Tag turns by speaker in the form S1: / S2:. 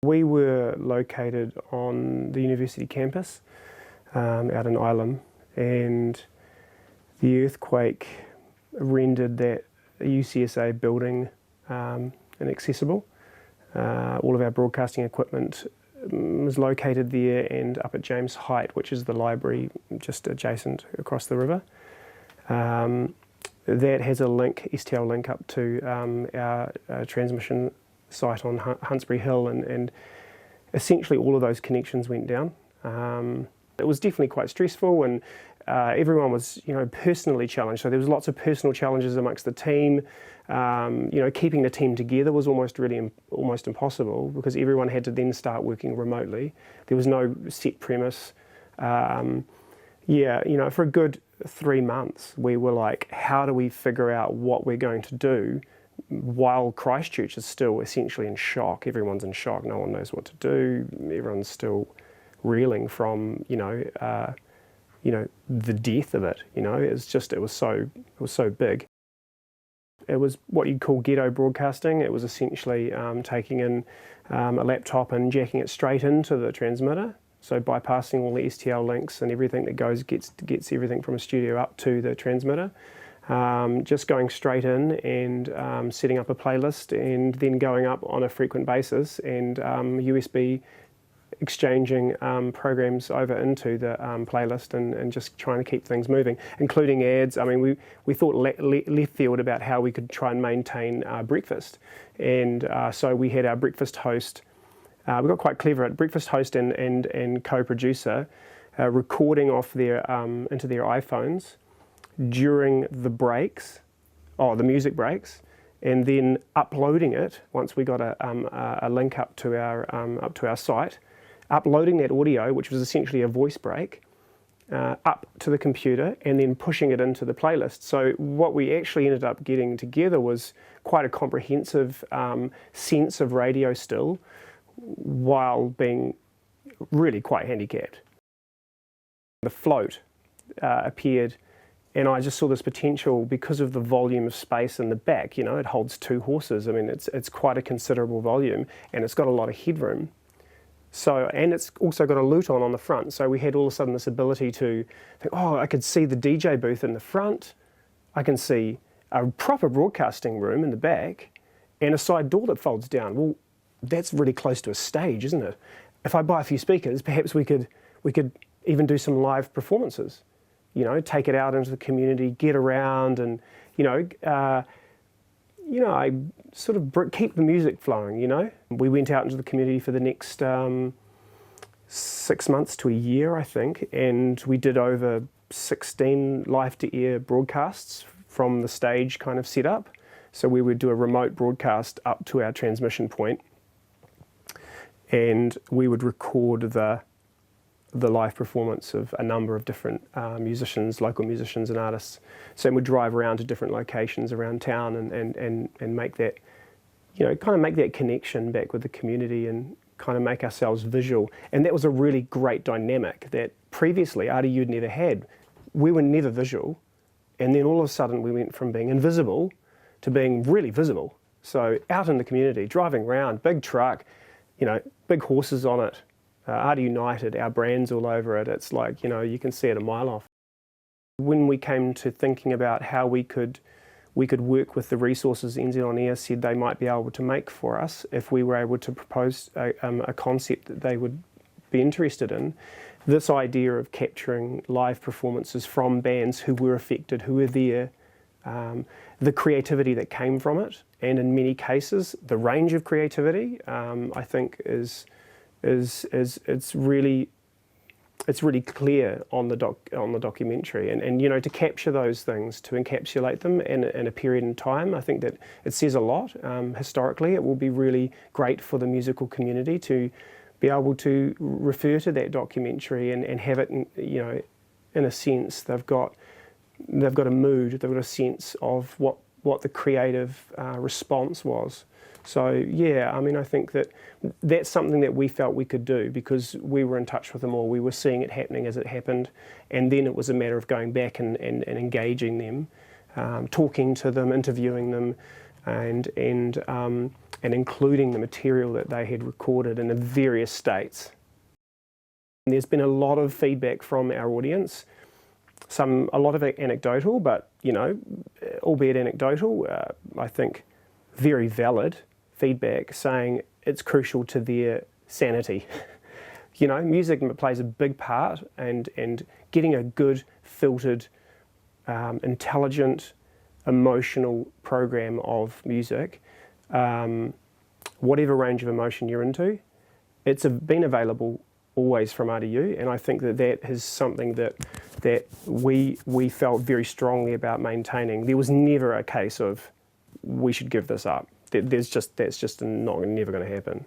S1: We were located on the university campus out in Ilam, and the earthquake rendered that UCSA building inaccessible. All of our broadcasting equipment was located there and up at James Height, which is the library just adjacent across the river. That has a link, STL link up to our transmission site on Huntsbury Hill, and essentially all of those connections went down. It was definitely quite stressful, and everyone was, personally challenged. So there was lots of personal challenges amongst the team. Keeping the team together was almost impossible because everyone had to then start working remotely. There was no set premise. For a good 3 months, we were like, how do we figure out what we're going to do while Christchurch is still essentially in shock? Everyone's in shock. No one knows what to do. Everyone's still reeling from, the death of it. It was so big. It was what you'd call ghetto broadcasting. It was essentially taking in a laptop and jacking it straight into the transmitter. So bypassing all the STL links and everything that gets everything from a studio up to the transmitter. Just going straight in and setting up a playlist, and then going up on a frequent basis and USB exchanging programs over into the playlist and just trying to keep things moving, including ads. I mean, we thought left field about how we could try and maintain breakfast. And so we had our breakfast host. We got quite clever at breakfast host and co-producer recording off their into their iPhones during the breaks, the music breaks, and then uploading it once we got a link up to our site, uploading that audio, which was essentially a voice break, up to the computer, and then pushing it into the playlist. So what we actually ended up getting together was quite a comprehensive sense of radio still, while being really quite handicapped. The float appeared, and I just saw this potential because of the volume of space in the back. It holds 2 horses. I mean, it's quite a considerable volume, and it's got a lot of headroom. So, and it's also got a lute on the front. So we had all of a sudden this ability to think, I could see the DJ booth in the front. I can see a proper broadcasting room in the back, and a side door that folds down. Well, that's really close to a stage, isn't it? If I buy a few speakers, perhaps we could even do some live performances. Take it out into the community, get around, and I sort of keep the music flowing. We went out into the community for the next 6 months to a year, I think, and we did over 16 live-to-air broadcasts from the stage kind of set up. So we would do a remote broadcast up to our transmission point, and we would record the live performance of a number of different musicians, local musicians and artists. So we'd drive around to different locations around town and make that, kind of make that connection back with the community and kind of make ourselves visual. And that was a really great dynamic that previously RDU'd never had. We were never visual, and then all of a sudden we went from being invisible to being really visible. So out in the community, driving around, big truck, big horses on it, RD United, our brand's all over it. It's like, you can see it a mile off. When we came to thinking about how we could work with the resources NZ On Air said they might be able to make for us if we were able to propose a concept that they would be interested in, this idea of capturing live performances from bands who were affected, who were there, the creativity that came from it, and in many cases, the range of creativity, I think it's really clear on the documentary, and to capture those things, to encapsulate them in a period in time, I think that it says a lot. Historically, it will be really great for the musical community to be able to refer to that documentary and have it, in a sense, they've got a mood, they've got a sense of what the creative response was. So yeah, I think that's something that we felt we could do because we were in touch with them all. We were seeing it happening as it happened, and then it was a matter of going back and engaging them, talking to them, interviewing them, and including the material that they had recorded in the various states. And there's been a lot of feedback from our audience, a lot of it anecdotal, but albeit anecdotal, I think very valid feedback saying it's crucial to their sanity. Music plays a big part, and getting a good, filtered, intelligent, emotional program of music, whatever range of emotion you're into, it's been available always from RDU, and I think that is something that we felt very strongly about maintaining. There was never a case of we should give this up. That's just never going to happen.